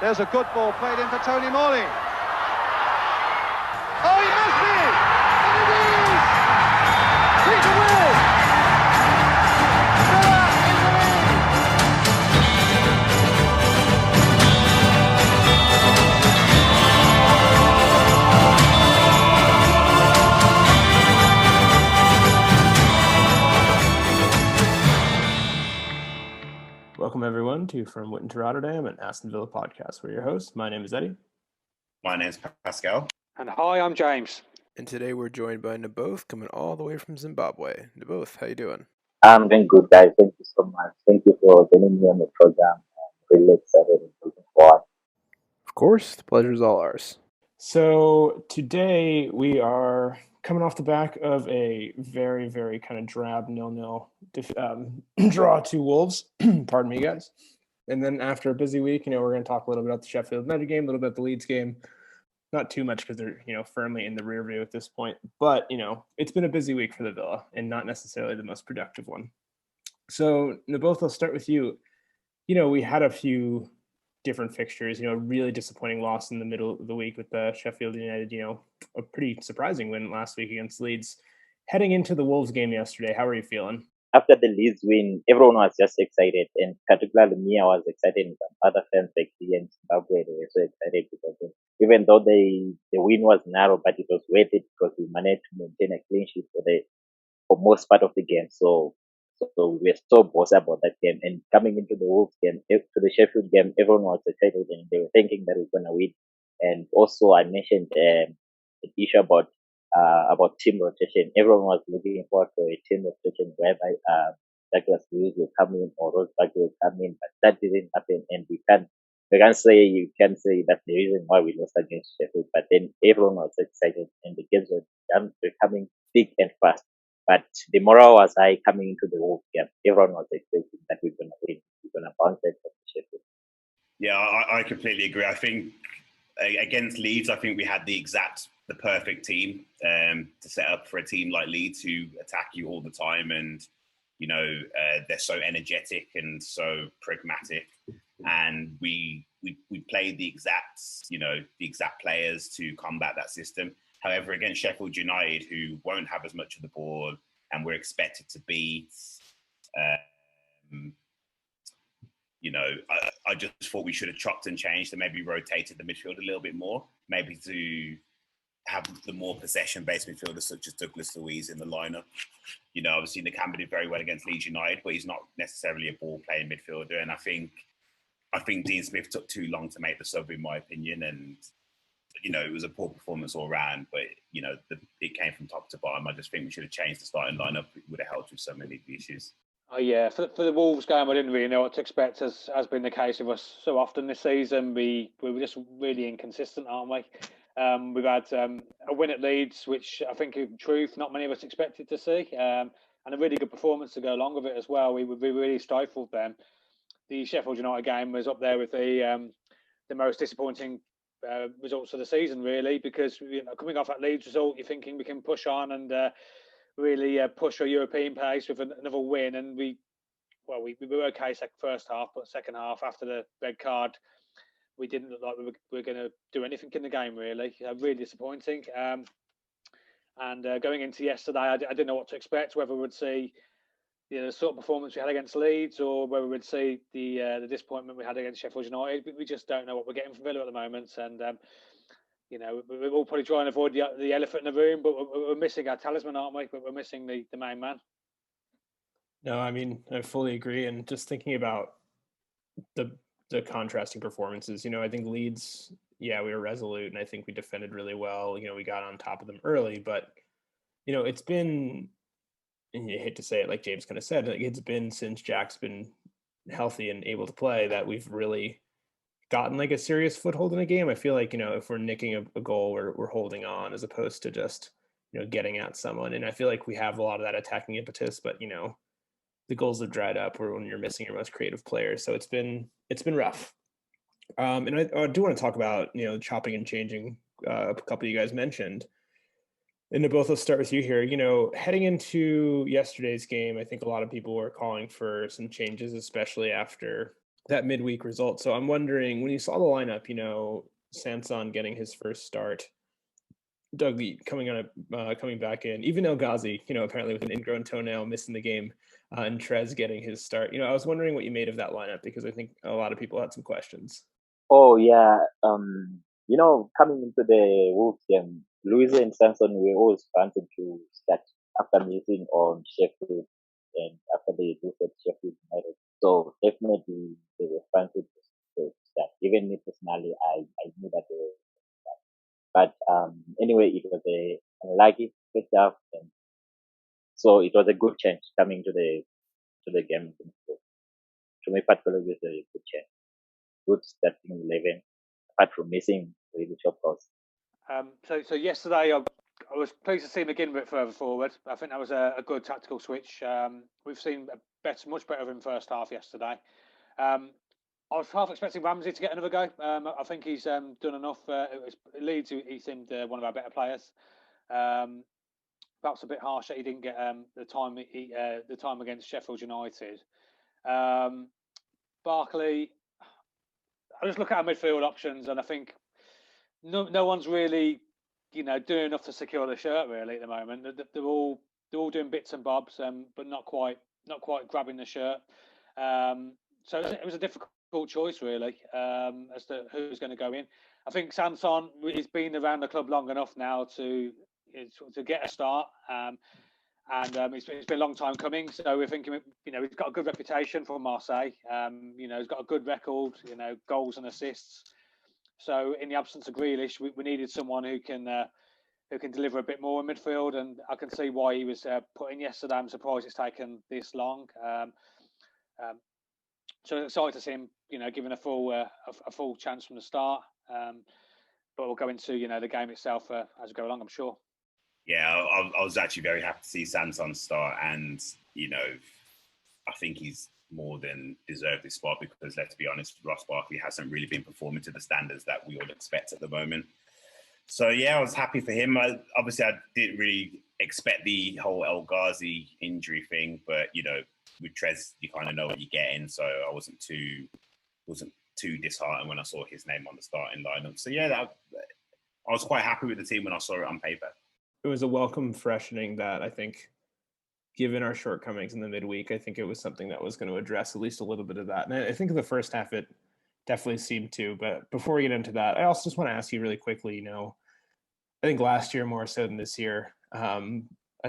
There's a good ball played in for Tony Morley. Oh, he must be! And it is! Peter Will! Villa in the lead! Welcome everyone to From Witton to Rotterdam, an Astonvilla podcast. We're your hosts. My name is Eddie. My name's Pascal. And hi, I'm James. And today we're joined by Naboth, coming all the way from Zimbabwe. Naboth, how you doing? I'm doing good, guys. Thank you so much. Thank you for joining me on the program. I'm really excited and looking forward. Of course, the pleasure is all ours. So today we are coming off the back of a very, very kind of drab 0-0 draw to Wolves. Pardon me, guys. And then after a busy week, we're going to talk a little bit about the Sheffield United game, a little bit about the Leeds game. Not too much because they're, firmly in the rear view at this point. But, it's been a busy week for the Villa and not necessarily the most productive one. So, Naboth, I'll start with you. We had a few different fixtures, a really disappointing loss in the middle of the week with the Sheffield United, a pretty surprising win last week against Leeds. Heading into the Wolves game yesterday, how are you feeling? After the Leeds win, everyone was just excited, and particularly me, I was excited, and some other fans like here in Zimbabwe, they were so excited because even though the win was narrow, but it was worth it because we managed to maintain a clean sheet for most part of the game. So we were so bossy about that game. And coming into the Wolves game, to the Sheffield game, everyone was excited and they were thinking that we were going to win. And also, I mentioned an issue about team rotation. Everyone was looking forward to a team rotation whereby Douglas Luiz will come in or Rosberg will come in, but that didn't happen. And you can't say that's the reason why we lost against Sheffield. But then everyone was excited and the games were coming thick and fast. But the morale was high coming into the Wolves game. Everyone was expecting that we're going to win. We're going to bounce back from Sheffield. Yeah, I completely agree. I think against Leeds, I think we had the perfect team to set up for a team like Leeds who attack you all the time, and they're so energetic and so pragmatic. And we played the exact players to combat that system. However, against Sheffield United, who won't have as much of the ball and we're expected to beat, I just thought we should have chopped and changed and maybe rotated the midfield a little bit more, maybe to have the more possession-based midfielders such as Douglas Luiz in the lineup. Obviously Nakamba did very well against Leeds United, but he's not necessarily a ball-playing midfielder. And I think Dean Smith took too long to make the sub, in my opinion, and it was a poor performance all round, but, it came from top to bottom. I just think we should have changed the starting lineup. It would have helped with so many of the issues. Oh, yeah. For the Wolves game, I didn't really know what to expect, as has been the case with us so often this season. We were just really inconsistent, aren't we? We've had a win at Leeds, which I think, in truth, not many of us expected to see, and a really good performance to go along with it as well. We really stifled them. The Sheffield United game was up there with the most disappointing results of the season, really, because coming off that Leeds result, you're thinking we can push on and really push our European pace with another win. And we were okay first half, but second half, after the red card, we didn't look like we were going to do anything in the game, really. Really disappointing. And going into yesterday, I didn't know what to expect, whether we'd see the sort of performance we had against Leeds, or whether we'd see the disappointment we had against Sheffield United. We just don't know what we're getting from Villa at the moment, and we're all probably trying to avoid the elephant in the room, but we're missing our talisman, aren't we? But we're missing the main man. No, I mean, I fully agree. And just thinking about the contrasting performances, I think Leeds, we were resolute, and I think we defended really well. We got on top of them early, but it's been, and you hate to say it, like James kind of said, it's been since Jack's been healthy and able to play that we've really gotten a serious foothold in a game. I feel like, if we're nicking a goal, we're holding on as opposed to just, getting at someone. And I feel like we have a lot of that attacking impetus, but, the goals have dried up when you're missing your most creative players. So it's been rough. And I do want to talk about, chopping and changing a couple of you guys mentioned. And Naboth, let's start with you here. Heading into yesterday's game, I think a lot of people were calling for some changes, especially after that midweek result. So I'm wondering, when you saw the lineup, Sanson getting his first start, Dougie coming back in, even El Ghazi, apparently with an ingrown toenail missing the game, and Trez getting his start. I was wondering what you made of that lineup, because I think a lot of people had some questions. Oh yeah, coming into the Wolves game, Louise and Samson were always wanted to start after missing on Sheffield and after they lose at Sheffield United. So definitely they were wanted to start. Even me personally, I knew that they were start. But anyway, it was a unlucky first half, and so it was a good change coming to the game. To me, particularly, it was a good change. Good starting 11, apart from missing really top goals. So yesterday I was pleased to see him again a bit further forward. I think that was a good tactical switch. We've seen much better in first half yesterday. I was half expecting Ramsey to get another go. I think he's done enough. Leeds, he seemed one of our better players. Perhaps a bit harsh that he didn't get the time against Sheffield United. Barkley, I just look at our midfield options, and I think no one's really, doing enough to secure the shirt really at the moment. They're all doing bits and bobs, but not quite grabbing the shirt. So it was a difficult choice really, as to who's going to go in. I think Sanson has been around the club long enough now to get a start. It's been a long time coming, so we're thinking, he's got a good reputation from Marseille. He's got a good record, goals and assists. So in the absence of Grealish, we needed someone who can deliver a bit more in midfield, and I can see why he was put in yesterday. I'm surprised it's taken this long. So excited to see him, given a full chance from the start. But we'll go into the game itself as we go along, I'm sure. Yeah, I was actually very happy to see Sanson start, and I think he's more than deserved this spot, because let's be honest, Ross Barkley hasn't really been performing to the standards that we all expect at the moment. So yeah, I was happy for him. Obviously, I didn't really expect the whole El Ghazi injury thing, but with Trez, you kind of know what you're getting. So I wasn't too disheartened when I saw his name on the starting lineup. So yeah, I was quite happy with the team when I saw it on paper. It was a welcome freshening that, I think, given our shortcomings in the midweek, I think it was something that was going to address at least a little bit of that. And I think in the first half, it definitely seemed to. But before we get into that, I also just want to ask you really quickly, I think last year more so than this year, I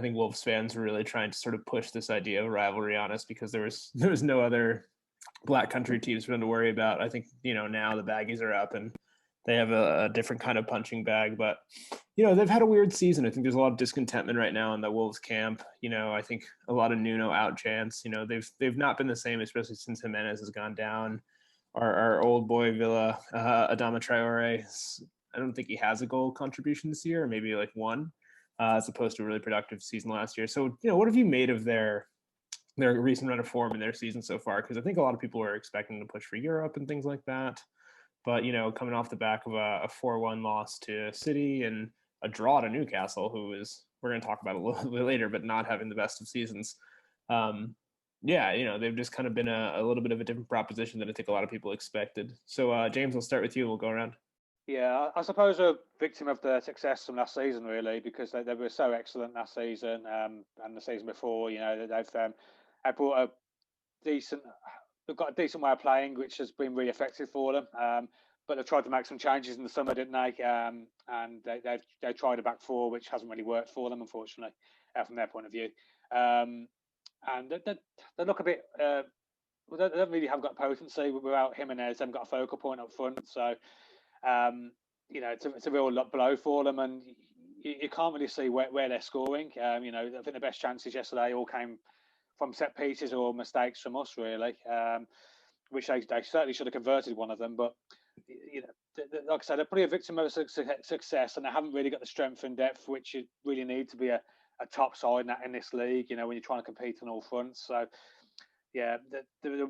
think Wolves fans were really trying to sort of push this idea of rivalry on us, because there was no other Black Country teams for them to worry about. I think, now the baggies are up and they have a different kind of punching bag, but they've had a weird season. I think there's a lot of discontentment right now in the Wolves camp. I think a lot of Nuno out chants. They've not been the same, especially since Jimenez has gone down. Our old boy Villa, Adama Traore, I don't think he has a goal contribution this year, or maybe like one, as opposed to a really productive season last year. So what have you made of their recent run of form in their season so far? Because I think a lot of people were expecting to push for Europe and things like that. But, coming off the back of a 4-1 loss to City and a draw to Newcastle, who is, we're going to talk about a little bit later, but not having the best of seasons. They've just kind of been a little bit of a different proposition than I think a lot of people expected. So, James, I'll start with you. We'll go around. Yeah, I suppose a victim of the success from last season, really, because they were so excellent last season and the season before. They've brought a decent. They've got a decent way of playing, which has been really effective for them. But they've tried to make some changes in the summer, didn't they? And they tried a back four, which hasn't really worked for them, unfortunately, from their point of view. And they look a bit. They don't really have got potency without Jimenez. They've got a focal point up front, so it's a real blow for them, and you can't really see where they're scoring. I think the best chances yesterday all came from set pieces or mistakes from us, really, which they certainly should have converted one of them. But like I said, they're probably a victim of success, and they haven't really got the strength and depth which you really need to be a top side in this league. When you're trying to compete on all fronts. So yeah,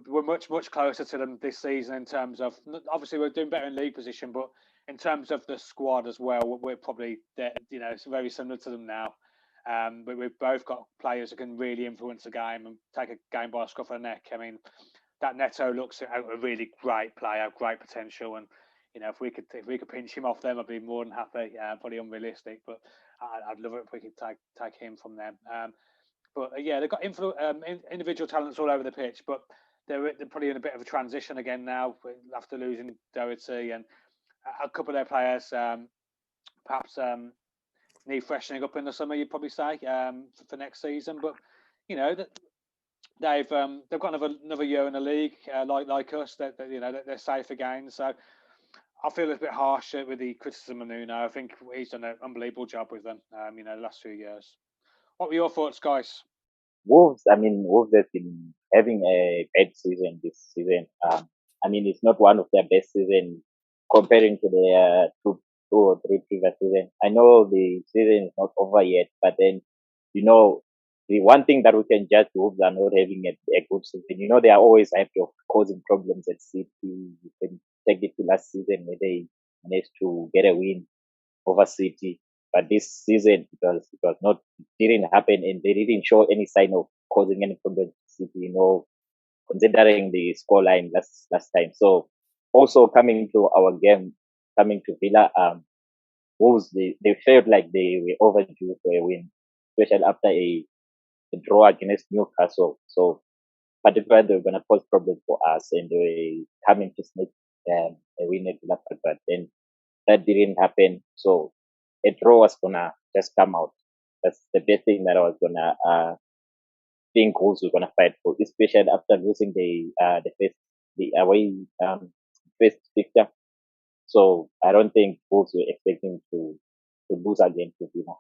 we're much closer to them this season in terms of, obviously we're doing better in league position, but in terms of the squad as well, we're probably it's very similar to them now. But we've both got players who can really influence a game and take a game by a scruff of the neck. I mean, that Neto looks a really great player, great potential, and if we could pinch him off them, I'd be more than happy. Probably unrealistic, but I'd love it if we could take him from them. But they've got individual talents all over the pitch, but they're probably in a bit of a transition again now after losing Doherty, and a couple of their players perhaps need freshening up in the summer. You'd probably say for next season, but they've got another year in the league like us. They're safe again, so I feel it's a bit harsh with the criticism of Nuno. I think he's done an unbelievable job with them. The last few years. What were your thoughts, guys? Wolves have been having a bad season this season. It's not one of their best seasons comparing to their two or three previous seasons. I know the season is not over yet, but then, the one thing that we can judge Wolves are not having a good season. They are always happy of causing problems at City. You can take it to last season where they managed to get a win over City. But this season, it didn't happen, and they didn't show any sign of causing any problems to City, considering the scoreline last time. So, also coming to our game, coming to Villa, Wolves, they felt like they were overdue for a win, especially after a draw against Newcastle. So, particularly, they were going to cause problems for us, and they were coming to sneak a win at Villa, but then that didn't happen. So, a draw was gonna just come out. That's the best thing that I was gonna think Wolves were gonna fight for, especially after losing the away first fixture. So I don't think Wolves were expecting to lose again to Villa,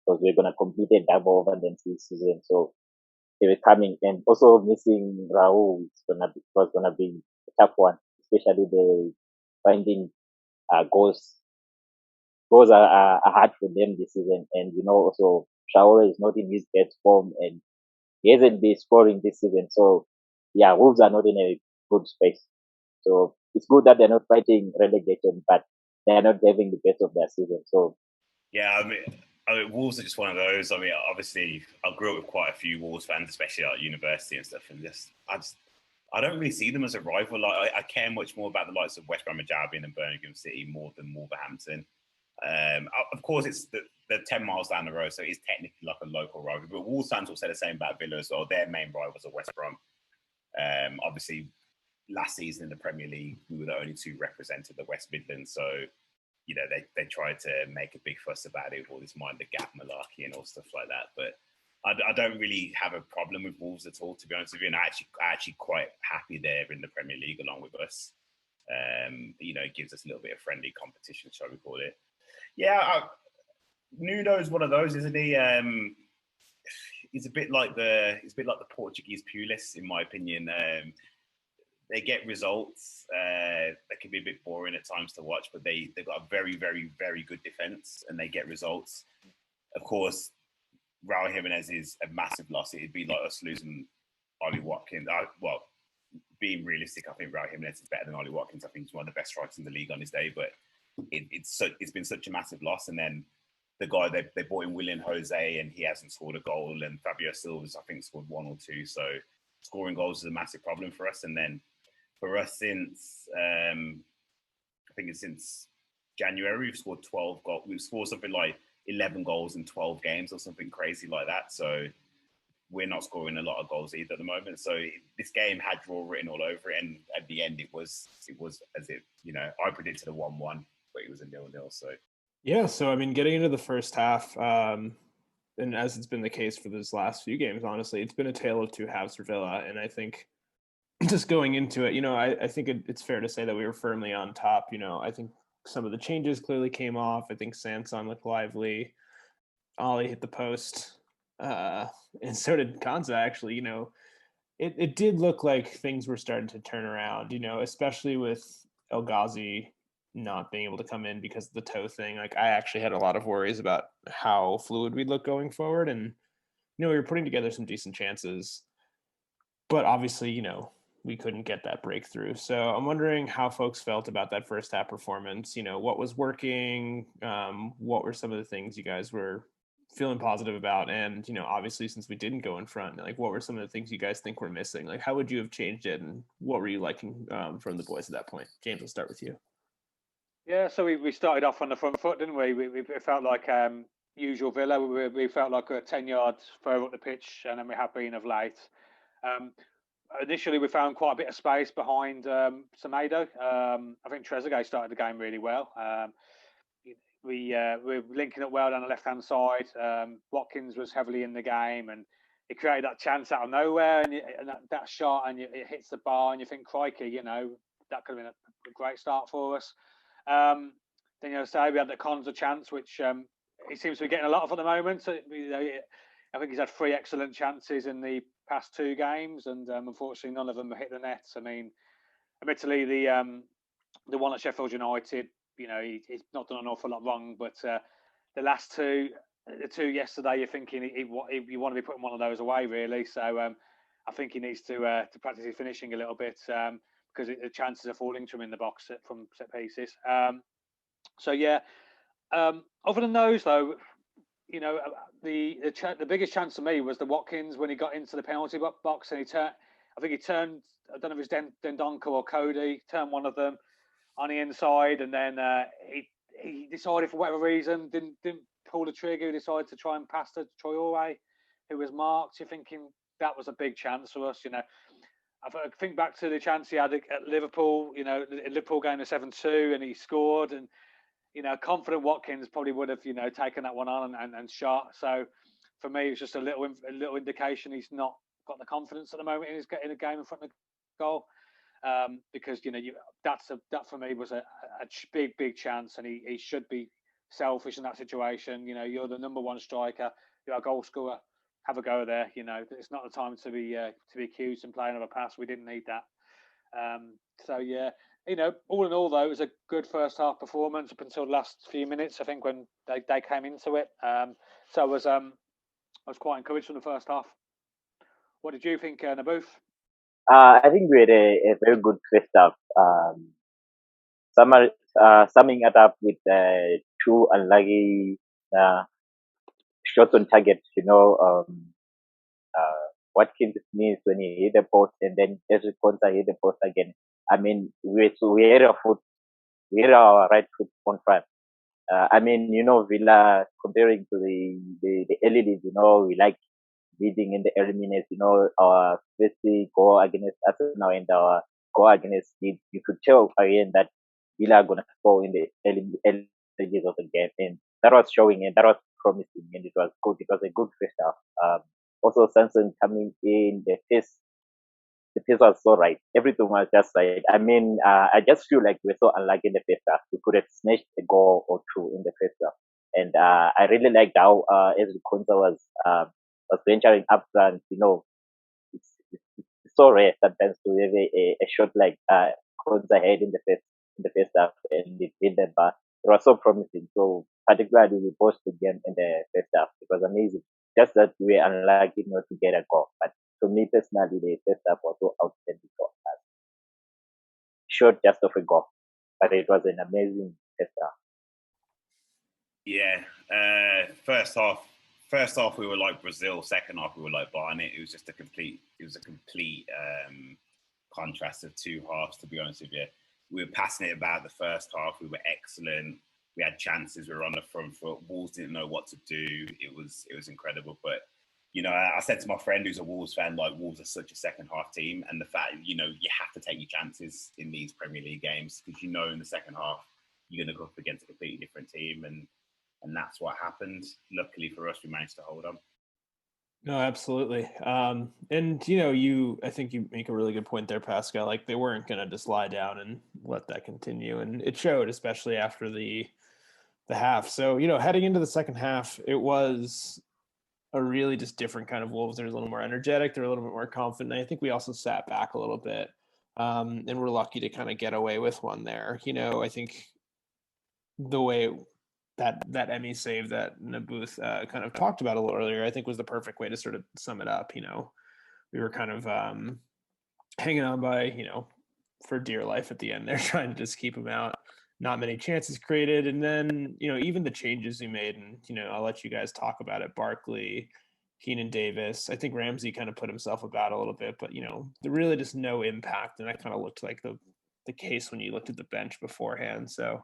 because we're gonna complete a double over them this season. So they were coming, and also missing Raul was gonna be a tough one, especially the finding goals. Goals are hard for them this season, and also Traore is not in his best form, and he hasn't been scoring this season. So Wolves are not in a good space. So it's good that they're not fighting relegation, but they're not having the best of their season. So Wolves are just one of those. Obviously, I grew up with quite a few Wolves fans, especially at university and stuff, and I don't really see them as a rival. Like I care much more about the likes of West Bromwich Albion and Birmingham City more than Wolverhampton. Of course, it's they're 10 miles down the road, so it's technically like a local rivalry. But Wolves fans will say the same about Villa as well. Their main rivals are West Brom. Obviously, last season in the Premier League, we were the only two represented the West Midlands. So, they tried to make a big fuss about it with all this mind the gap malarkey and all stuff like that. But I don't really have a problem with Wolves at all, to be honest with you. And I'm actually quite happy they're in the Premier League along with us. It gives us a little bit of friendly competition, shall we call it. Nuno's one of those, isn't he? He's a bit like the Portuguese Pulis, in my opinion. They get results. They can be a bit boring at times to watch, but they've got a very, very, very good defense, and they get results. Of course, Raul Jimenez is a massive loss. It'd be like us losing Ollie Watkins. Being realistic, I think Raul Jimenez is better than Ollie Watkins. I think he's one of the best strikers in the league on his day, but it's been such a massive loss. And then the guy they bought in, Willian Jose, and he hasn't scored a goal. And Fabio Silva's, I think, scored one or two. So scoring goals is a massive problem for us. And then for us, since since January, we've scored 12 goals. We've scored something like 11 goals in 12 games or something crazy like that. So we're not scoring a lot of goals either at the moment. So this game had draw written all over it, and at the end, it was as if I predicted a 1-1, but it was a 0-0. So getting into the first half, and as it's been the case for those last few games, honestly, it's been a tale of two halves for Villa. And I think just going into it, I think it's fair to say that we were firmly on top. I think some of the changes clearly came off. I think Sanson looked lively. Ollie hit the post. And so did Kanza, actually. It did look like things were starting to turn around, especially with El Ghazi not being able to come in because of the toe thing. Like, I actually had a lot of worries about how fluid we'd look going forward. And, we were putting together some decent chances. But obviously, we couldn't get that breakthrough. So I'm wondering how folks felt about that first half performance. What was working? What were some of the things you guys were feeling positive about? And, obviously since we didn't go in front, like what were some of the things you guys think were missing? Like how would you have changed it, and what were you liking from the boys at that point? James, we'll start with you. Yeah, so we started off on the front foot, didn't we? We felt like usual Villa. We felt like we were 10 yards further up the pitch, and then we have been of late. Initially, we found quite a bit of space behind Semedo. I think Trezeguet started the game really well. We were linking up well down the left-hand side. Watkins was heavily in the game, and he created that chance out of nowhere, and that shot, and it hits the bar, and you think, crikey, that could have been a great start for us. Then, say we had the Conza chance, which he seems to be getting a lot of at the moment. So, I think he's had 3 excellent chances in the past 2 games, and unfortunately, none of them have hit the net. I mean, admittedly, the one at Sheffield United, he's not done an awful lot wrong, but the last 2, the 2 yesterday, you're thinking you want to be putting one of those away, really. So I think he needs to practice his finishing a little bit, because the chances are falling to him in the box from set pieces. So yeah, other than those though, the biggest chance for me was the Watkins when he got into the penalty box, and he turned, I don't know if it was Dendonka or Cody, turned one of them on the inside, and then he decided for whatever reason didn't pull the trigger. He decided to try and pass to Traore, who was marked. You're thinking that was a big chance for us, I think back to the chance he had at Liverpool, the Liverpool game of 7-2, and he scored, and confident Watkins probably would have, taken that one on and shot. So for me, it's just a little indication he's not got the confidence at the moment in a game in front of the goal, because that for me was a big chance, and he should be selfish in that situation. You're the number 1 striker, you're a goal scorer. Have a go there. It's not the time to be accused and play another pass. We didn't need that. So yeah, all in all though, it was a good first half performance up until the last few minutes. I think when they came into it. So I was quite encouraged from the first half. What did you think, Naboth? I think we had a very good first half. Summing it up with 2 unlucky shots on target, Watkins missed when he hit the post, and then Ezri Konsa hit the post again. I mean, we had our right foot on front. Villa, comparing to the early leagues, we like leading in the early minutes. Our first goal against Arsenal and our goal against Leeds, you could tell again that Villa are going to score in the early stages of the game, and that was showing, and that was promising, and it was good. It was a good first half. Also, Sanson coming in, the pace was so right. Everything was just right. I just feel like we're so unlucky in the first half. We could have snatched a goal or 2 in the first half, and I really liked how Ezri Konsa was venturing up front. It's so rare sometimes to have a shot like Konsa had in the first half, and it hit the bar. It was so promising. So particularly we posted the game in the first half. It was amazing. Just that we were unlucky not to get a goal. But to me personally, the first half was so outstanding for us. Short just of a goal, but it was an amazing first half. Yeah, first half we were like Brazil. Second half we were like Bayern. It was a complete contrast of 2 halves. To be honest with you, we were passing it about the first half. We were excellent. We had chances. We were on the front foot. Wolves didn't know what to do. It was incredible. But I said to my friend who's a Wolves fan, like, Wolves are such a second half team, and the fact you have to take your chances in these Premier League games, because in the second half you're going to go up against a completely different team, and that's what happened. Luckily for us, we managed to hold on. No, absolutely. And I think you make a really good point there, Pascal. Like, they weren't going to just lie down and let that continue, and it showed, especially after the half. So heading into the second half, it was a really just different kind of Wolves. They're a little more energetic. They're a little bit more confident. And I think we also sat back a little bit, and we're lucky to kind of get away with one there. I think the way that Emmy save that Naboth kind of talked about a little earlier, I think was the perfect way to sort of sum it up. We were kind of hanging on by, for dear life at the end there, trying to just keep him out. not many chances created. And then, even the changes we made, and, I'll let you guys talk about it. Barkley, Keenan Davis. I think Ramsey kind of put himself about a little bit, but, there really just no impact. And that kind of looked like the case when you looked at the bench beforehand. So,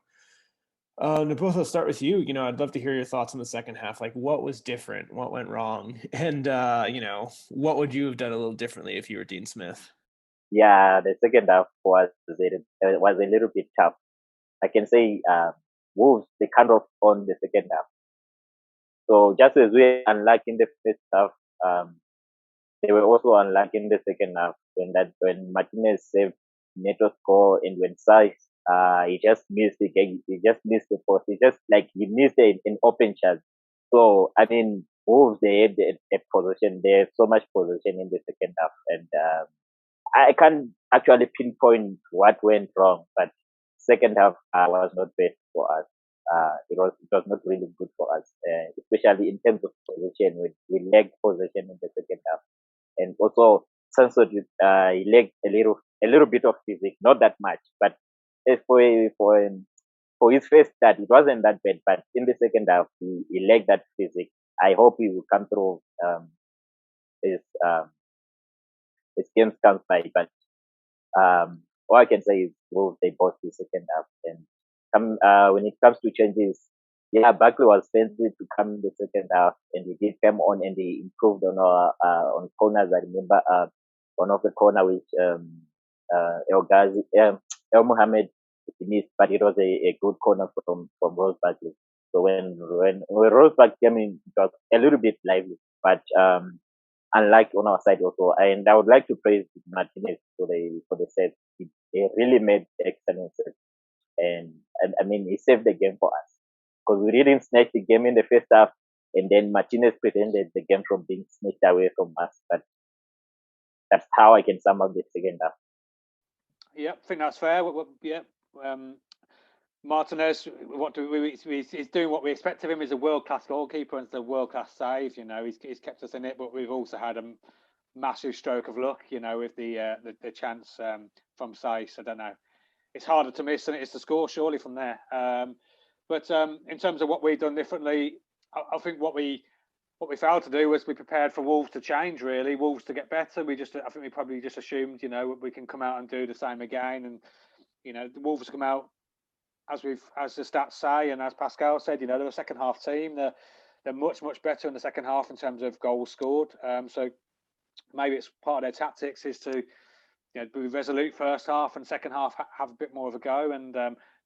Naboth, I'll start with you. I'd love to hear your thoughts on the second half. Like, what was different? What went wrong? And, what would you have done a little differently if you were Dean Smith? Yeah, the second half was a little bit tough. I can say Wolves, they kind of on the second half. So just as we were unlucky in the first half, they were also unlucky in the second half when Martinez saved Neto's goal and when Sykes he just missed the game. He just missed the post. He missed an open chance. So I mean, Wolves, they had a possession. They have so much possession in the second half, and I can't actually pinpoint what went wrong. But second half was not best for us. It was not really good for us, especially in terms of possession. We lacked possession in the second half, and also Sanso he lacked a little bit of physique, not that much, but for his first start, it wasn't that bad. But in the second half, he lacked that physique. I hope he will come through his games comes by. But all I can say is they both the second half. And when it comes to changes, yeah, Barkley was fancy to come in the second half, and he did come on and he improved on corners. I remember one of the corner which El Mohamed missed, but it was a good corner from Rose Barkley. So when Rose Barkley came in, it was a little bit lively, but unlike on our side also. And I would like to praise Martinez for the save. He really made excellent save, and I mean he saved the game for us because we didn't snatch the game in the first half, and then Martinez prevented the game from being snatched away from us. But that's how I can sum up the second half. Yeah, I think that's fair. Yeah, Martinez, he's doing what we expect of him. He's a world-class goalkeeper and it's a world-class save. He's kept us in it, but we've also had a massive stroke of luck. With the chance from Sykes. I don't know. It's harder to miss than it is to score, surely, from there. But in terms of what we've done differently, I think what we failed to do was we prepared for Wolves to change. Really, Wolves to get better. I think we probably just assumed, we can come out and do the same again, and the Wolves come out as the stats say, and as Pascal said, they're a second half team. They're much better in the second half in terms of goals scored. So maybe it's part of their tactics is to be resolute first half and second half have a bit more of a go, and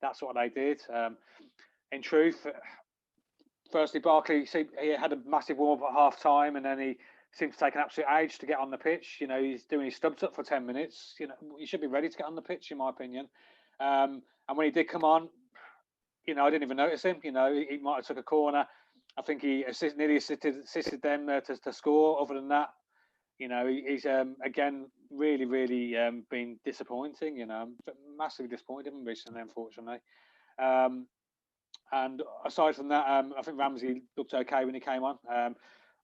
that's what they did. In truth, firstly, Barkley, he had a massive warm up at half time, and then he seemed to take an absolute age to get on the pitch. He's doing his stubs up for 10 minutes. He should be ready to get on the pitch, in my opinion. And when he did come on, I didn't even notice him. He might have took a corner. I think he nearly assisted them to score. Other than that, he's again really been disappointing. Massively disappointed him recently, unfortunately. And aside from that, I think Ramsey looked okay when he came on.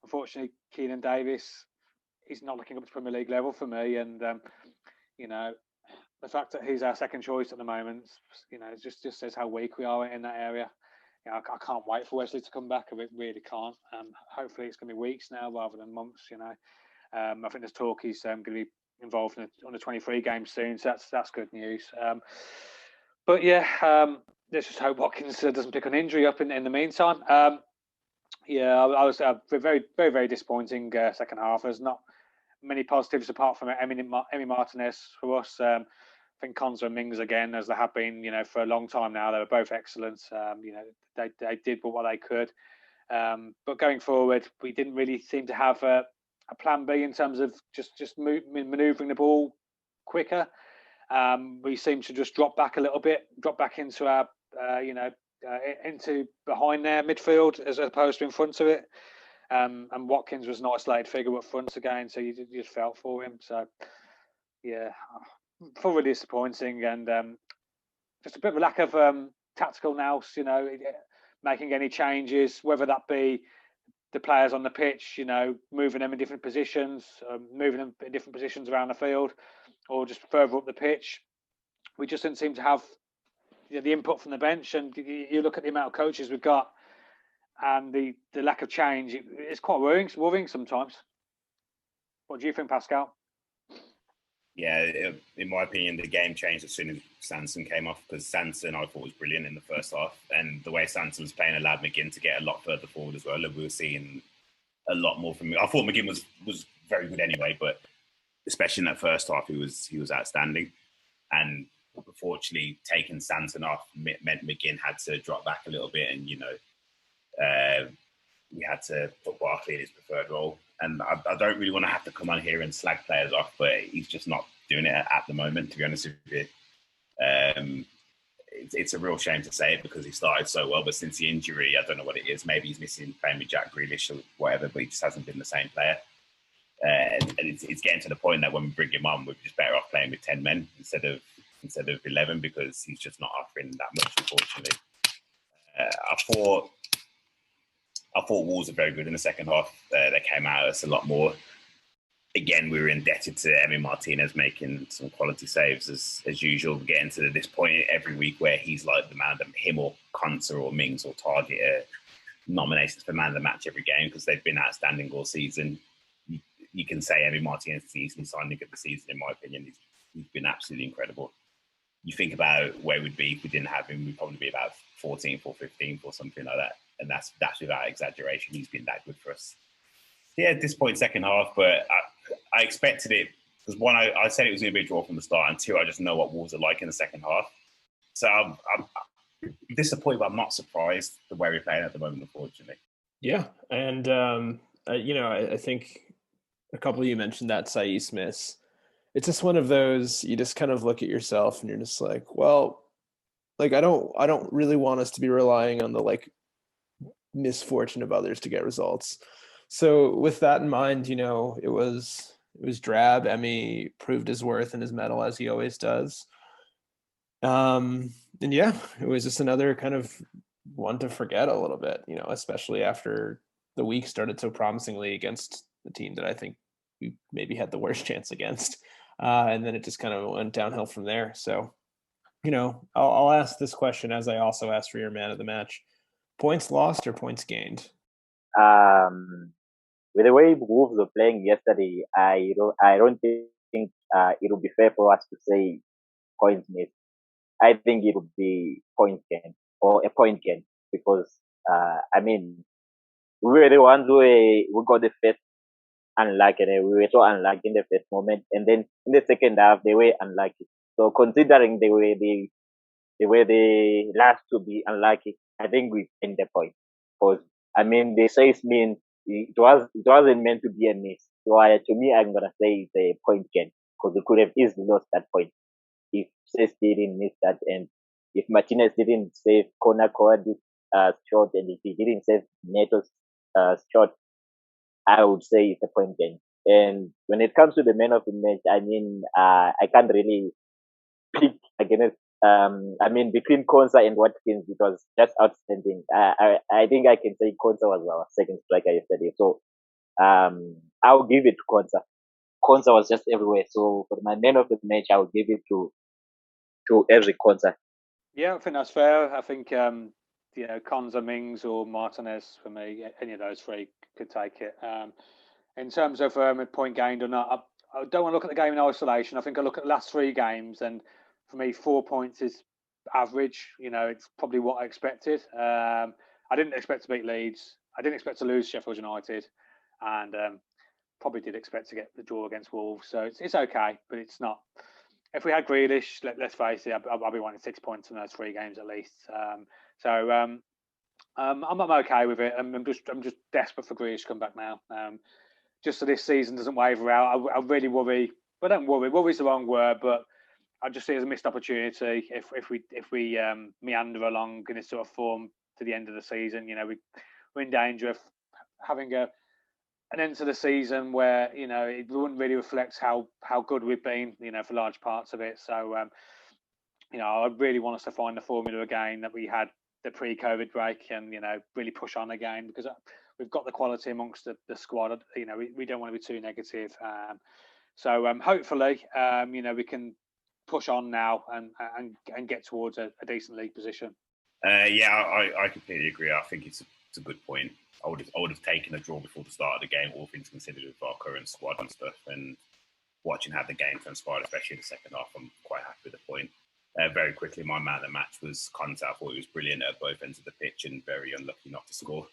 Unfortunately, Keenan Davis, he's not looking up to Premier League level for me. And the fact that he's our second choice at the moment, it just says how weak we are in that area. I can't wait for Wesley to come back. I really can't. Hopefully, it's going to be weeks now rather than months. I think there's talk he's going to be involved in the 23 games soon, so that's good news. But yeah, let's just hope Watkins doesn't pick an injury up in the meantime. I was very disappointing second half. There's not many positives apart from Emi Martinez for us. I think Konza and Mings again, as they have been, for a long time now. They were both excellent. They did what they could. But going forward, we didn't really seem to have a plan B in terms of just manoeuvring the ball quicker. We seem to just drop back a little bit, drop back into our, into behind their midfield as opposed to in front of it. And Watkins was an isolated figure up front again, so you just felt for him. So, yeah, thoroughly disappointing, and just a bit of a lack of tactical nous, making any changes, whether that be the players on the pitch, moving them in different positions, moving them in different positions around the field, or just further up the pitch. We just didn't seem to have the input from the bench, and you look at the amount of coaches we've got, and the lack of change. It's quite worrying sometimes. What do you think, Pascal? Yeah, in my opinion, the game changed as soon as Sanson came off, because Sanson I thought was brilliant in the first half, and the way Sanson was playing allowed McGinn to get a lot further forward as well. And we were seeing a lot more from him. I thought McGinn was very good anyway, but especially in that first half, he was outstanding. And unfortunately, taking Sanson off meant McGinn had to drop back a little bit, and we had to put Barkley in his preferred role. And I don't really want to have to come on here and slag players off, but he's just not doing it at the moment, to be honest with you. It's a real shame to say it, because he started so well, but since the injury, I don't know what it is. Maybe he's missing playing with Jack Grealish or whatever, but he just hasn't been the same player. And it's getting to the point that when we bring him on, we're just better off playing with 10 men instead of 11, because he's just not offering that much, unfortunately. I thought Wolves were very good in the second half. They came out at us a lot more. Again, we were indebted to Emi Martinez making some quality saves as usual. We're getting to this point every week where he's like the man of him or Konsa or Mings or Target nominations for man of the match every game, because they've been outstanding all season. You can say Emi Martinez is easily signing of the season, in my opinion. He's been absolutely incredible. You think about where we'd be if we didn't have him, we'd probably be about 14th or 15th or something like that. And that's without exaggeration. He's been that good for us. Yeah, at this point, second half, but I expected it, because one, I said it was going to be a draw from the start, and two, I just know what Wolves are like in the second half. So I'm disappointed, but I'm not surprised the way we're playing at the moment, unfortunately. Yeah, and I think a couple of you mentioned that Saiss miss. It's just one of those, you just kind of look at yourself and you're just like, well, like I don't really want us to be relying on the like misfortune of others to get results. So with that in mind, it was drab. Emi proved his worth and his mettle, as he always does. And yeah, it was just another kind of one to forget a little bit, especially after the week started so promisingly against the team that I think we maybe had the worst chance against. And then it just kind of went downhill from there. So, I'll ask this question, as I also asked for your man of the match: points lost or points gained? With the way Wolves were playing yesterday, I don't think it would be fair for us to say points missed. I think it would be points gained, or a point gain, because we were the ones who got the first unlucky. We were so unlucky in the first moment, and then in the second half they were unlucky. So considering they were the last to be unlucky, I think we gained the point, because the says means it wasn't meant to be a miss. So to me, I'm gonna say it's a point gain, because we could have easily lost that point if Says didn't miss that, and if Martinez didn't save Conor Coady's shot, and if he didn't save Neto's shot, I would say it's a point gain. And when it comes to the man of the match, I can't really pick against. Between Konsa and Watkins, it was just outstanding. I think I can say Konsa was our second striker yesterday. So I'll give it to Konsa. Konsa was just everywhere. So for my man of the match, I will give it to Eric Konsa. Yeah, I think that's fair. I think Konsa, Mings, or Martinez for me. Any of those three could take it. In terms of point gained or not, I don't want to look at the game in isolation. I think I look at the last three games, and for me, 4 points is average. It's probably what I expected. I didn't expect to beat Leeds. I didn't expect to lose Sheffield United, and probably did expect to get the draw against Wolves. So it's okay, but it's not. If we had Grealish, let's face it, I'll be wanting 6 points in those three games at least. I'm okay with it. I'm just desperate for Grealish to come back now. Just so this season doesn't waver out. I really worry. I don't worry. Worry's the wrong word, but I just see it as a missed opportunity if we meander along in this sort of form to the end of the season. We're in danger of having an end to the season where it wouldn't really reflect how good we've been for large parts of it. So I really want us to find the formula again that we had the pre-COVID break, and really push on again, because we've got the quality amongst the squad. We don't want to be too negative. So hopefully we can push on now and get towards a decent league position. I completely agree. I think it's a good point. I would have taken a draw before the start of the game, all things considered, with our current squad and stuff. And watching how the game transpired, especially in the second half, I'm quite happy with the point. Very quickly, my man of the match was Conte. I thought he was brilliant at both ends of the pitch and very unlucky not to score.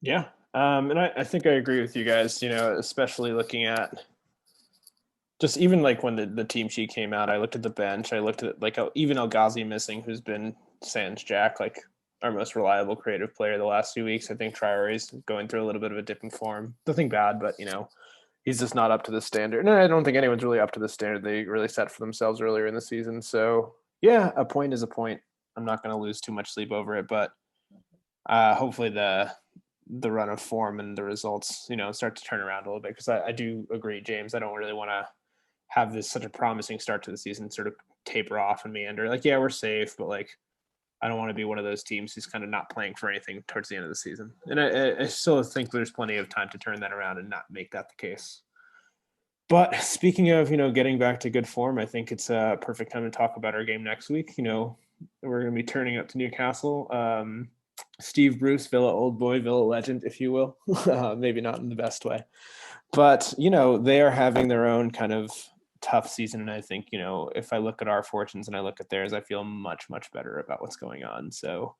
Yeah, and I think I agree with you guys, especially looking at just even like when the team sheet came out, I looked at the bench. I looked at like even El Ghazi missing, who's been sans Jack, like our most reliable creative player the last few weeks. I think Traore's going through a little bit of a dip in form. Nothing bad, but, he's just not up to the standard. No, I don't think anyone's really up to the standard they really set for themselves earlier in the season. So, yeah, a point is a point. I'm not going to lose too much sleep over it, but hopefully the run of form and the results, start to turn around a little bit, because I do agree, James. I don't really want to have this such a promising start to the season sort of taper off and meander. Like, yeah, we're safe, but like, I don't want to be one of those teams who's kind of not playing for anything towards the end of the season. And I still think there's plenty of time to turn that around and not make that the case. But speaking of, getting back to good form, I think it's a perfect time to talk about our game next week. We're going to be turning up to Newcastle. Steve Bruce, Villa old boy, Villa legend, if you will. Maybe not in the best way. But, they are having their own kind of tough season, and I think if I look at our fortunes and I look at theirs, I feel much better about what's going on. So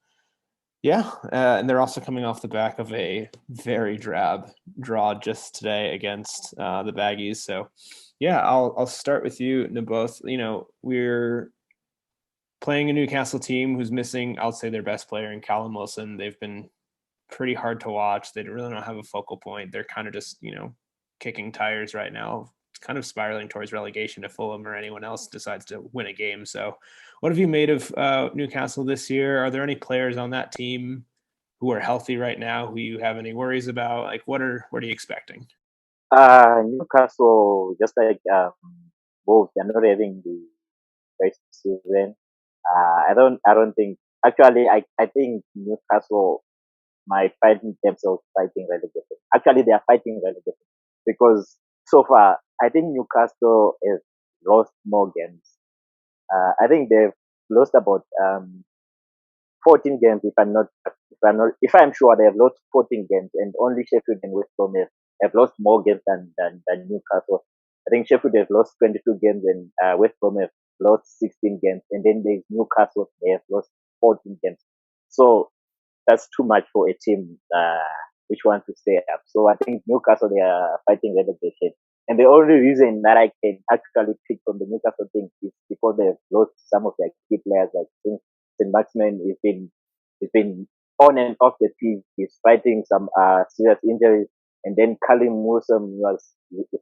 and they're also coming off the back of a very drab draw just today against the Baggies. So I'll start with you, Naboth. We're playing a Newcastle team who's missing, I'll say, their best player in Callum Wilson. They've been pretty hard to watch. They really don't have a focal point. They're kind of just kicking tires right now, kind of spiraling towards relegation if Fulham or anyone else decides to win a game. So what have you made of Newcastle this year? Are there any players on that team who are healthy right now who you have any worries about? Like, what are you expecting? Newcastle, just like both, they're not having the best season. I don't think, actually, I think Newcastle might find themselves fighting relegation. Actually, they are fighting relegation, because so far, I think Newcastle has lost more games. I think they've lost about 14 games. If I'm sure, they have lost 14 games, and only Sheffield and West Brom have lost more games than Newcastle. I think Sheffield have lost 22 games, and West Brom have lost 16 games, and then there's Newcastle, they have lost 14 games. So that's too much for a team which wants to stay up. So I think Newcastle, they are fighting relegation. And the only reason that I can actually pick from the Newcastle thing is because they've lost some of their key players. Like St. Maximin has been on and off the pitch. He's fighting some serious injuries. And then Callum Wilson was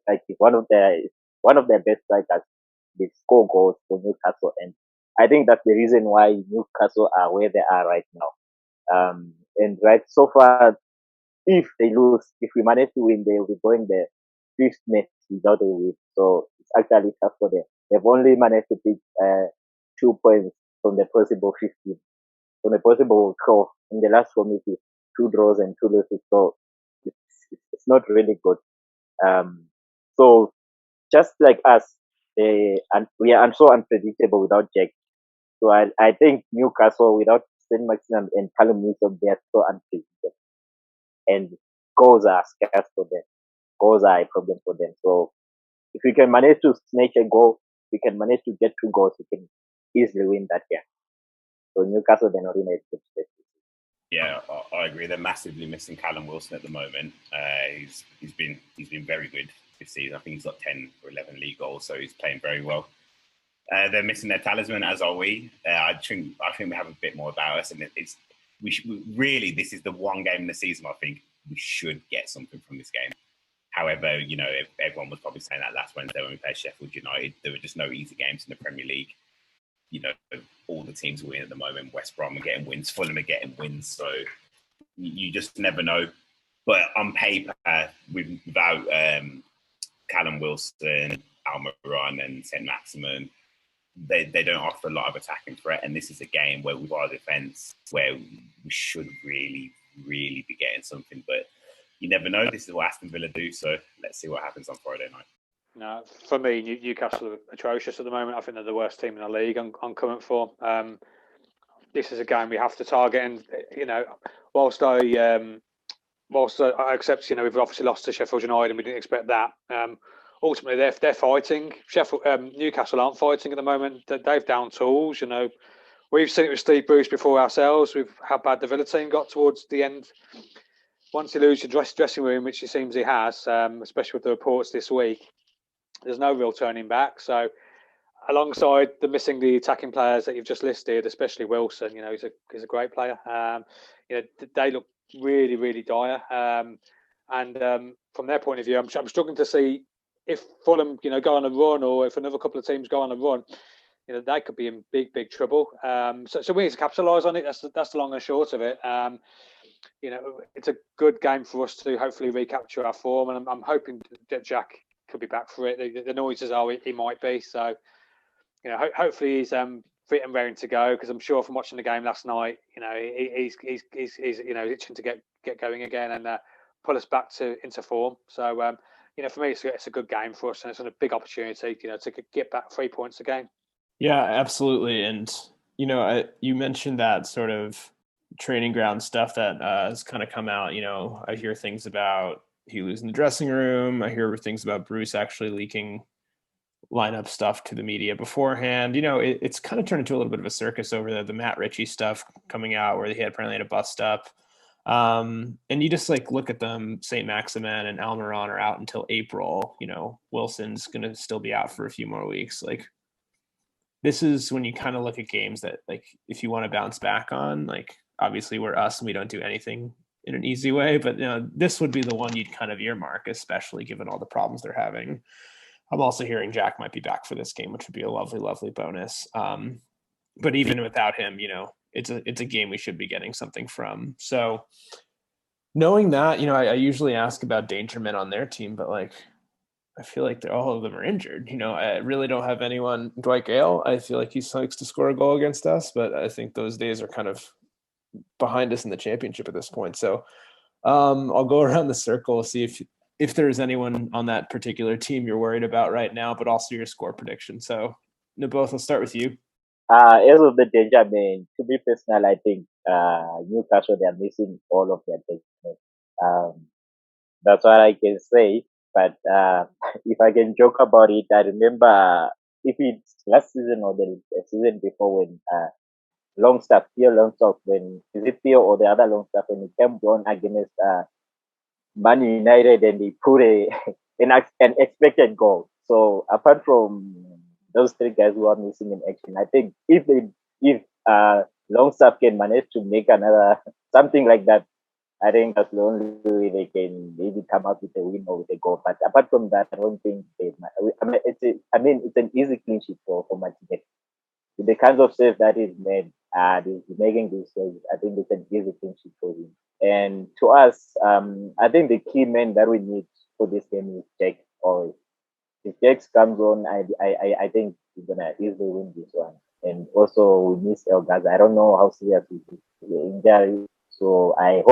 like one of their best strikers. They score goals for Newcastle, and I think that's the reason why Newcastle are where they are right now. And right so far, if they lose, if we manage to win, they will be going the fifth match without a win. So it's actually tough for them. They've only managed to pick 2 points from the possible 15, from the possible 12 in the last 4 matches, 2 draws and 2 losses. So it's not really good. So just like us, we are so unpredictable without Jack. So I think Newcastle, without St. Maximin and Callum Wilson, they are so unpredictable. And goals are scarce for them. Goals are a problem for them. So if we can manage to snatch a goal, we can manage to get 2 goals, we can easily win that game. So Newcastle, they're not in a good state. Yeah, I agree. They're massively missing Callum Wilson at the moment. He's been very good this season. I think he's got 10 or 11 league goals, so he's playing very well. They're missing their talisman, as are we. I think we have a bit more about us, and really, this is the one game in the season I think we should get something from this game. However, if everyone was probably saying that last Wednesday when we played Sheffield United, there were just no easy games in the Premier League. All the teams win at the moment. West Brom are getting wins, Fulham are getting wins, so you just never know. But on paper, without Callum Wilson, Almiron and St. Maximin, they don't offer a lot of attacking threat, and this is a game where with our defence where we should really, really be getting something, but you never know. This is what Astonvilla do, so let's see what happens on Friday night. No, for me, Newcastle are atrocious at the moment. I think they're the worst team in the league on current form. This is a game we have to target, and whilst I accept, we've obviously lost to Sheffield United and we didn't expect that. Ultimately, they're fighting. Newcastle aren't fighting at the moment. They've down tools. We've seen it with Steve Bruce before ourselves. We've how bad the Villa team got towards the end. Once he loses your dressing room, which it seems he has, especially with the reports this week, there's no real turning back. So, alongside the attacking players that you've just listed, especially Wilson, he's a great player. They look really, really dire. And from their point of view, I'm struggling to see if Fulham, go on a run, or if another couple of teams go on a run, they could be in big, big trouble. So we need to capitalise on it. That's the long and short of it. It's a good game for us to hopefully recapture our form, and I'm hoping that Jack could be back for it. The noises are he might be. So, hopefully he's fit and raring to go, because I'm sure from watching the game last night, he's itching to get going again and pull us back into form. So, for me, it's a good game for us, and it's a big opportunity, to get back 3 points again. Yeah, absolutely. And, you mentioned that sort of training ground stuff that has kind of come out. I hear things about he losing the dressing room. I hear things about Bruce actually leaking lineup stuff to the media beforehand. It's kind of turned into a little bit of a circus over the Matt Ritchie stuff coming out, where he apparently had a bust up. And you just look at them. St. Maximin and Almiron are out until April. Wilson's going to still be out for a few more weeks. This is when you kind of look at games that, if you want to bounce back on, obviously we're us and we don't do anything in an easy way, but this would be the one you'd kind of earmark, especially given all the problems they're having. I'm also hearing Jack might be back for this game, which would be a lovely, lovely bonus. But even without him, it's a game we should be getting something from. So knowing that, I usually ask about danger men on their team, but I feel like all of them are injured. I really don't have anyone. Dwight Gale, I feel like he likes to score a goal against us, but I think those days are kind of behind us in the championship at this point. So I'll go around the circle, see if there's anyone on that particular team you're worried about right now, but also your score prediction. So Naboth, I'll start with you. As of the danger man, to be personal, I think Newcastle, they are missing all of their danger. That's what I can say. But if I can joke about it, I remember if it's last season or the season before, when Theo Longstaff, when is it Theo or the other Longstaff, when he came on against Man United and they put an expected goal. So apart from those three guys who are missing in action, I think if Longstaff can manage to make another something like that, I think that's the only way they can maybe come up with a win or with a goal. But apart from that, I don't think it's an easy clean sheet for Martinez. With the kinds of saves that he's made, he's making these saves, I think it's an easy clean sheet for him. And to us, I think the key man that we need for this game is Jack. Or if Jack comes on, I think we're gonna easily win this one. And also we miss El Gaza. I don't know how serious he is the injury. So I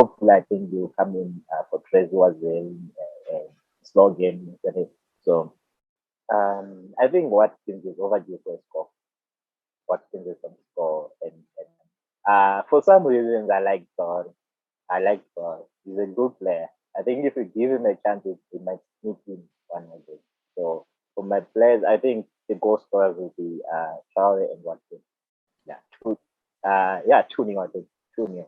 think he'll come in for Trez, who was a slow game yesterday. So I think Watkins is overdue for a score. Watkins is on score, and for some reasons I like God. He's a good player. I think if we give him a chance, he might sneak in one of them. So for my players, I think the goal scorers will be Charlie and Watkins. 2-0. I think 2-0.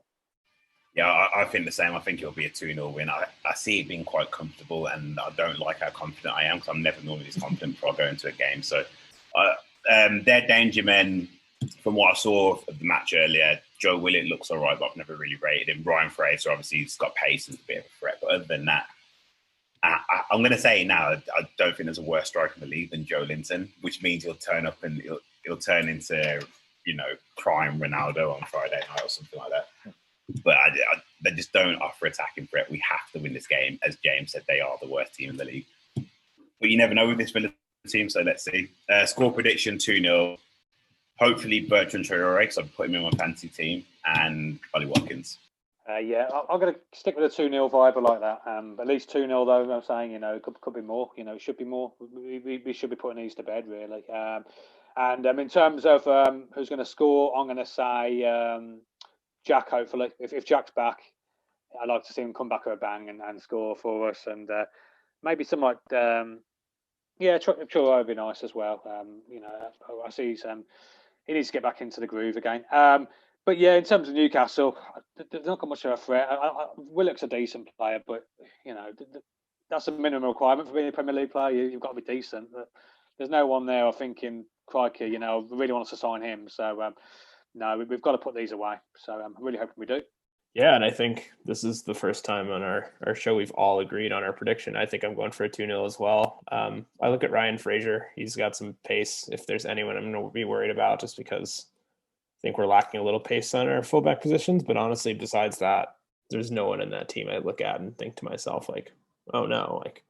Yeah, I think the same. I think it'll be a 2-0 win. I see it being quite comfortable, and I don't like how confident I am, because I'm never normally this confident before I go into a game. So their danger men, from what I saw of the match earlier, Joe Willett looks all right, but I've never really rated him. Ryan Fraser, obviously, he's got pace and is a bit of a threat. But other than that, I'm going to say now, I don't think there's a worse striker in the league than Joe Linton, which means he'll turn up and he'll turn into, prime Ronaldo on Friday night or something like that. But they just don't offer attacking threat. We have to win this game. As James said, they are the worst team in the league. But you never know with this Villa team, so let's see. Score prediction 2-0. Hopefully Bertrand Traore, because I've put him in my fantasy team, and Ollie Watkins. Yeah, I'm going to stick with a 2-0 vibe. I like that. At least 2-0 though. I'm saying, it could be more. It should be more. We should be putting these to bed really. And in terms of who's going to score, I'm going to say Jack. Hopefully, if Jack's back, I'd like to see him come back with a bang and score for us. And maybe some like Churro would be nice as well. I see he needs to get back into the groove again. But yeah, in terms of Newcastle, there's not got much of a threat. Willock's a decent player, but that's a minimum requirement for being a Premier League player. You've got to be decent. There's no one there. I'm thinking, crikey, really wants to sign him. So no, we've got to put these away. So I'm really hoping we do. Yeah, and I think this is the first time on our show we've all agreed on our prediction. I think I'm going for a 2-0 as well. I look at Ryan Fraser. He's got some pace. If there's anyone I'm going to be worried about, just because I think we're lacking a little pace on our fullback positions. But honestly, besides that, there's no one in that team I look at and think to myself, like, oh no, like,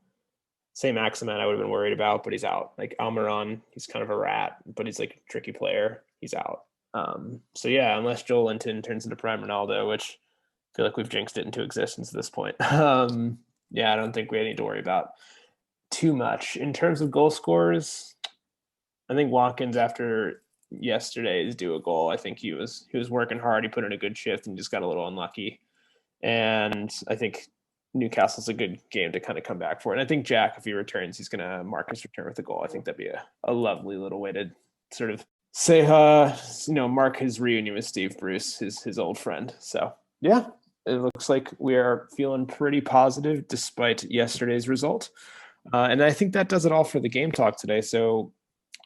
say Maximan I would have been worried about, but he's out. Like Almiron, he's kind of a rat, but he's like a tricky player. He's out. So yeah, unless Joel Linton turns into Prime Ronaldo, which I feel like we've jinxed it into existence at this point. Yeah, I don't think we need to worry about too much. In terms of goal scorers, I think Watkins, after yesterday's do a goal, I think he was working hard. He put in a good shift and just got a little unlucky. And I think Newcastle's a good game to kind of come back for. And I think Jack, if he returns, he's going to mark his return with a goal. I think that'd be a lovely little way to sort of say, mark his reunion with Steve Bruce, his old friend. So yeah, it looks like we are feeling pretty positive despite yesterday's result. And I think that does it all for the game talk today. So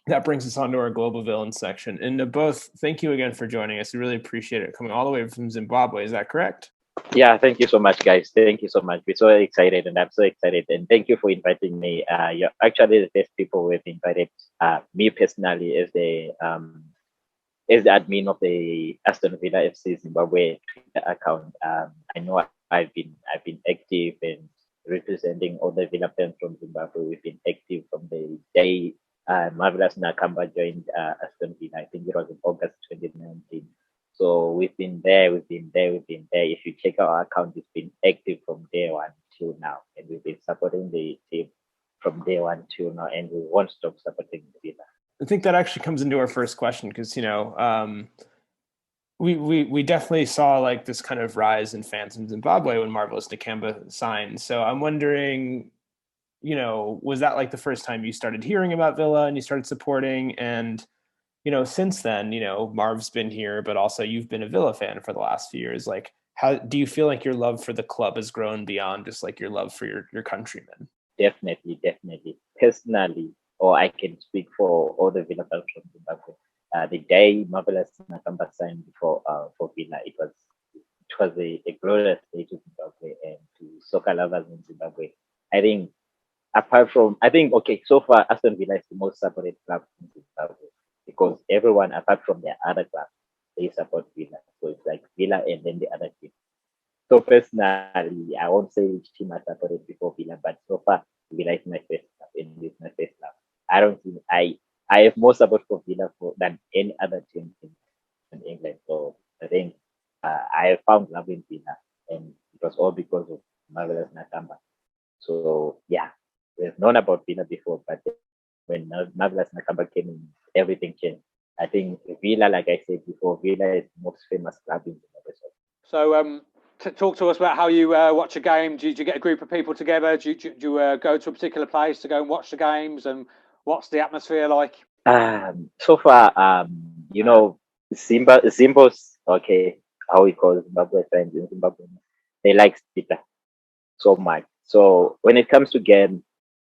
that brings us on to our Global Villains section. And Naboth, thank you again for joining us. We really appreciate it, coming all the way from Zimbabwe. Is that correct? Yeah, thank you so much, guys. Thank you so much. We're so excited, and I'm so excited. And thank you for inviting me. You're actually the best people we've invited. Me personally, as the admin of the Astonvilla FC Zimbabwe Twitter account. I know I've been active and representing all the Villa fans from Zimbabwe. We've been active from the day Marvelous Nakamba joined Astonvilla. I think it was in August 2019. So we've been there. If you check our account, it's been active from day one till now, and we've been supporting the team from day one till now, and we won't stop supporting the Villa. I think that actually comes into our first question because, we definitely saw like this kind of rise in fans in Zimbabwe when Marvelous Nakamba signed. So I'm wondering, was that like the first time you started hearing about Villa and you started supporting? And, since then, Marv's been here, but also you've been a Villa fan for the last few years. Like, how do you feel like your love for the club has grown beyond just like your love for your countrymen? Definitely. Personally, or I can speak for all the Villa fans from Zimbabwe. The day Marvelous Nakamba signed for Villa, it was a glorious day to Zimbabwe and to soccer lovers in Zimbabwe. I think so far Aston Villa is the most supported club in Zimbabwe because everyone apart from their other clubs, they support Villa. So it's like Villa and then the other team. So personally, I won't say which team I supported before Villa, but so far Villa is my first club and it's my first club. I don't think I have more support for Villa than any other team in England. So I think I have found love in Villa, and it was all because of Marvelous Nakamba. So yeah, we've known about Villa before, but when Marvelous Nakamba came in, everything changed. I think Villa, like I said before, Villa is the most famous club in Zimbabwe. So talk to us about how you watch a game. Do you get a group of people together? Do you go to a particular place to go and watch the games? And what's the atmosphere like? So far, Zimbos, okay, how we call Zimbabwe fans in Zimbabwe, they like Spita so much. So when it comes to game,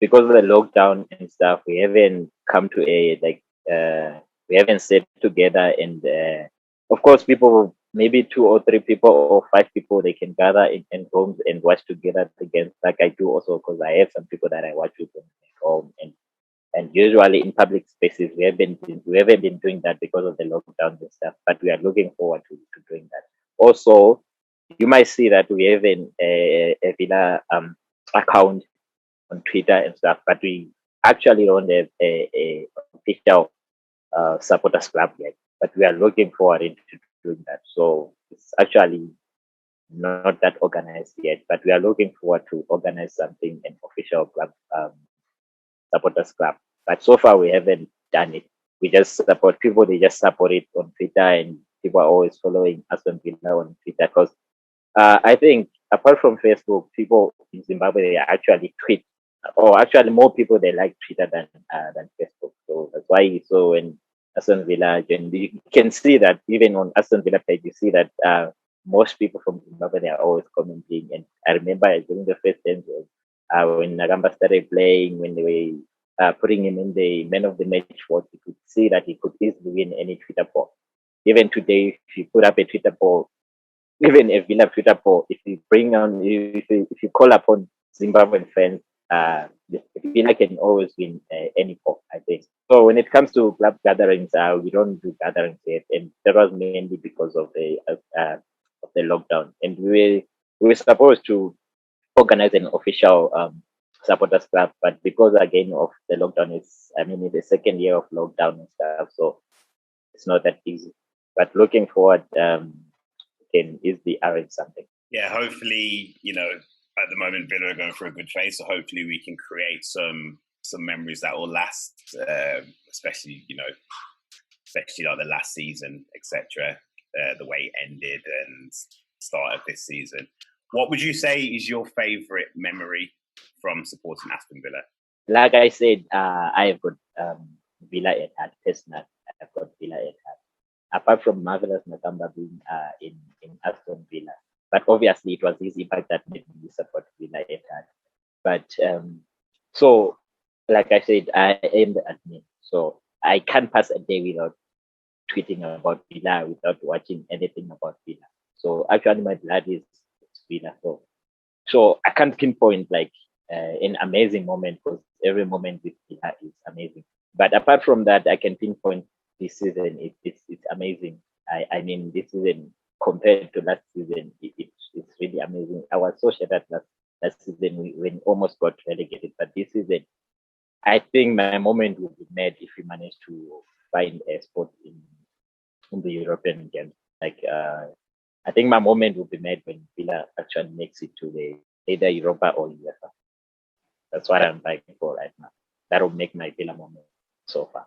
because of the lockdown and stuff, we haven't come to we haven't sat together and of course people, maybe 2 or 3 people or 5 people, they can gather in rooms and watch together against, like I do also, because I have some people that I watch with them at home, and usually in public spaces we haven't been doing that because of the lockdown and stuff, but we are looking forward to doing that. Also, you might see that we have a Villa account on Twitter and stuff, but we actually don't have a official supporters club yet, but we are looking forward to doing that. So it's actually not that organized yet, but we are looking forward to organize something, an official club, supporters club. But so far we haven't done it. We just support people. They just support it on Twitter, and people are always following Astonvilla on Twitter because I think apart from Facebook, people in Zimbabwe they actually tweet, or actually more people they like Twitter than Facebook. So that's why. So when Aston Villa, and you can see that even on Aston Villa page, you see that most people from Zimbabwe they are always commenting. And I remember during the first end when Nagamba started playing, when they were putting him in the man of the match vote, you could see that he could easily win any Twitter poll. Even today, if you put up a Twitter poll, even a Villa Twitter poll, if you bring on, if you call upon Zimbabwean fans, Villa can always win any poll, I think. So when it comes to club gatherings, we don't do gatherings yet, and that was mainly because of the lockdown. And we were supposed to organize an official supporters club, but because again of the lockdown, it's the second year of lockdown and stuff, so it's not that easy. But looking forward, can easily arrange something. Yeah, hopefully, at the moment Villa are going through a good phase, so hopefully we can create some memories that will last, especially like the last season, etc. The way it ended and start of this season. What would you say is your favourite memory from supporting Aston Villa? Like I said, I have got Villa at heart. Personally, I've got Villa at heart. Apart from Marvelous Nakamba being in Aston Villa, but obviously it was his impact that made me support Villa at heart. But so, like I said, I am the admin, so I can't pass a day without tweeting about Villa, without watching anything about Villa. So actually, my blood is Villa. So I can't pinpoint like an amazing moment because every moment with Villa is amazing. But apart from that, I can pinpoint this season. It's amazing. I mean, this season compared to last season, it's really amazing. I was so shattered last season when almost got relegated, but this season, I think my moment will be made if we manage to find a spot in the European games. Like I think my moment will be made when Villa actually makes it to the either Europa or UEFA. That's what I'm fighting for right now. That will make my Villa moment so far.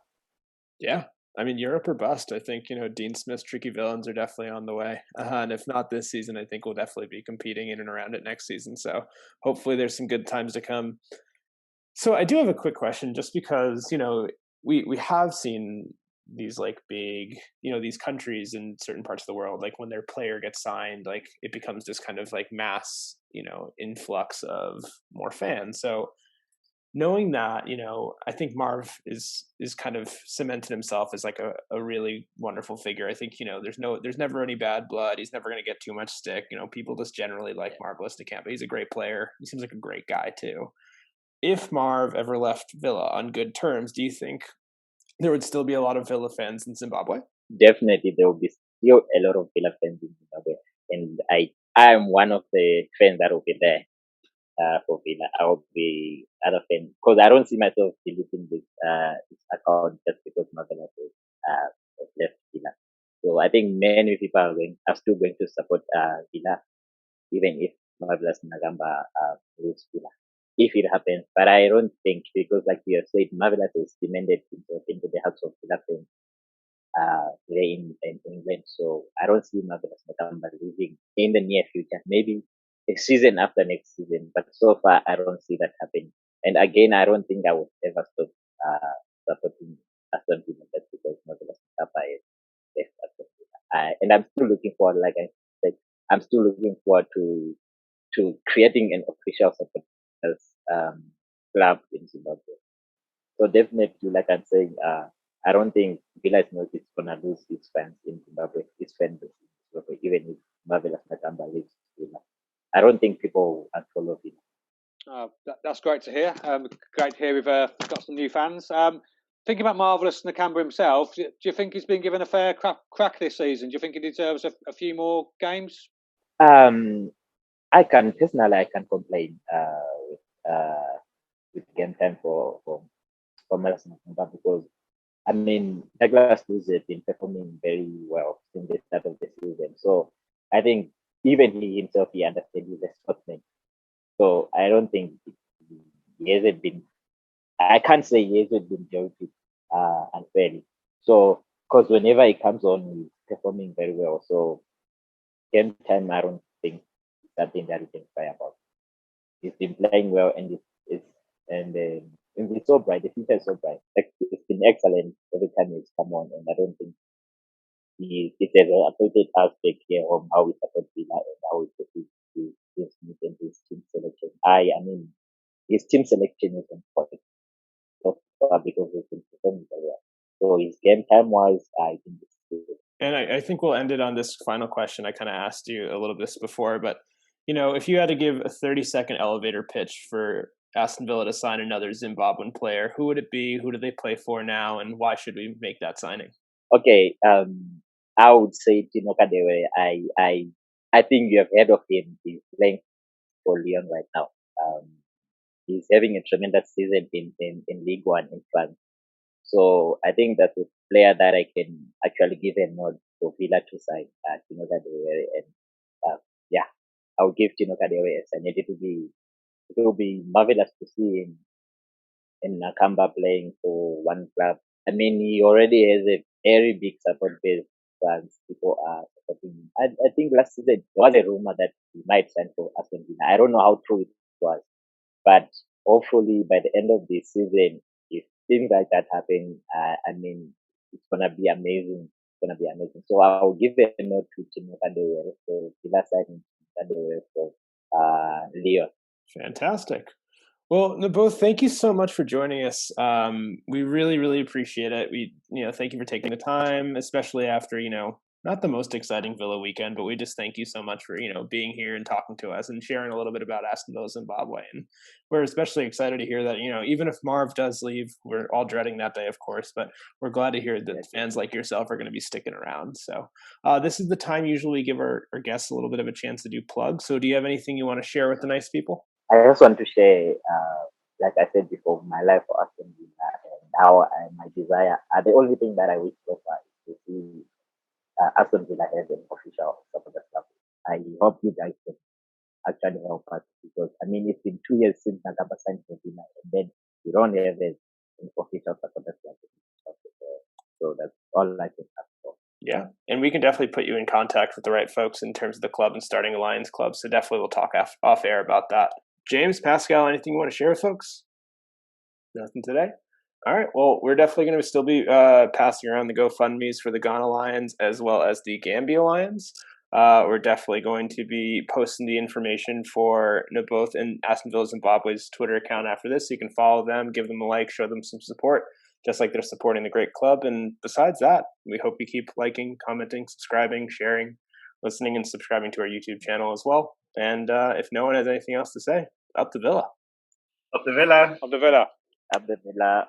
Yeah. I mean, Europe or bust. I think, Dean Smith's Tricky Villains are definitely on the way. And if not this season, I think we'll definitely be competing in and around it next season. So hopefully there's some good times to come. So I do have a quick question, just because, we have seen these like big, these countries in certain parts of the world, like when their player gets signed, like it becomes this kind of like mass, influx of more fans. So knowing that, I think Marv is kind of cemented himself as like a really wonderful figure. I think, there's never any bad blood. He's never going to get too much stick. People just generally like Marvelous Nakamba. He's a great player. He seems like a great guy too. If Marv ever left Villa on good terms, do you think there would still be a lot of Villa fans in Zimbabwe? Definitely, there will be still a lot of Villa fans in Zimbabwe, and I am one of the fans that will be there for Villa. I will be other fan because I don't see myself deleting this account just because Marvelous has left Villa. So I think many people are still going to support Villa, even if Marvelous Nagamba leaves Villa, if it happens. But I don't think, because like you have said, Marvelous is cemented into the hearts of Villa fans there in England. So I don't see Marvelous Nagamba leaving in the near future. Maybe a season after next season, but so far I don't see that happening. And again, I don't think I would ever stop supporting Aston Villa just because Marvelous Nagamba is left Aston Villa. And I'm still looking forward, like I said, I'm still looking forward to creating an official supporters club in Zimbabwe. So definitely, like I'm saying, I don't think Villa is not gonna lose its fans in Zimbabwe, its fan base in Zimbabwe, even if Marvelous Nakamba leaves Villa. I don't think people will unfollow Villa. That's great to hear. Great to hear we've got some new fans. Thinking about Marvelous Nakamba himself, do you think he's been given a fair crack this season? Do you think he deserves a few more games? I can complain with game time for Marvelous Nakamba because Douglas Luiz has been performing very well since the start of the season. So I think even he himself, he understands he's a sportsman. So I don't think he hasn't been. I can't say he hasn't been judged unfairly. So because whenever he comes on, he's performing very well. So game time, I don't think it's something that we can cry about. He's been playing well, and it's so bright. The future is so bright. It's been excellent every time he's come on, and I don't think it has affected us back here on how we support Villa and how we perceive his and his team selection. I mean, his team selection is important so far because he's been performing very well. So his game time wise, I think it's good. And I think we'll end it on this final question. I kind of asked you a little bit before, but if you had to give a 30-second elevator pitch for Aston Villa to sign another Zimbabwean player, who would it be? Who do they play for now, and why should we make that signing? Okay, I would say Tino Kadewe. I think you have heard of him. He's playing for Lyon right now. He's having a tremendous season in League One in France. So I think that's a player that I can actually give a nod for Villa to sign Tino Kadewe, and yeah, I would give Tino Kadewe a sign. It will be marvelous to see him in Nakamba playing for one club. I mean, he already has a very big support base. Fans, people are supporting him. I think last season there was a rumor that he might sign for Astonvilla. I don't know how true it was, but hopefully by the end of the season, if things like that happen, I mean, it's gonna be amazing. It's gonna be amazing. So I'll give a note to Timo Kadewere for Villa signing Kadewere for Leo. Fantastic. Well, Naboth, thank you so much for joining us. We really, really appreciate it. We, thank you for taking the time, especially after, not the most exciting Villa weekend, but we just thank you so much for, being here and talking to us and sharing a little bit about Astonvilla Zimbabwe. And we're especially excited to hear that, even if Marv does leave, we're all dreading that day, of course, but we're glad to hear that fans like yourself are going to be sticking around. So this is the time usually we give our guests a little bit of a chance to do plugs. So do you have anything you want to share with the nice people? I just want to share, like I said before, my life for Aston Villa and how my desire. The only thing that I wish so far is to see Aston Villa as an official supporters club. I hope you guys can actually help us because I mean it's been 2 years since Nakamba signed for Villa, and then we don't have an official supporters club. So that's all I can ask for. Yeah, and we can definitely put you in contact with the right folks in terms of the club and starting a Lions club. So definitely we'll talk off air about that. James, Pascal, anything you want to share with folks? Nothing today? All right. Well, we're definitely going to still be passing around the GoFundMes for the Ghana Lions as well as the Gambia Lions. We're definitely going to be posting the information for Naboth and Astonvilla Zimbabwe's Twitter account after this. So you can follow them, give them a like, show them some support, just like they're supporting the great club. And besides that, we hope you keep liking, commenting, subscribing, sharing, listening, and subscribing to our YouTube channel as well. And if no one has anything else to say, up the Villa. Up the Villa. Of the Villa. Up the Villa.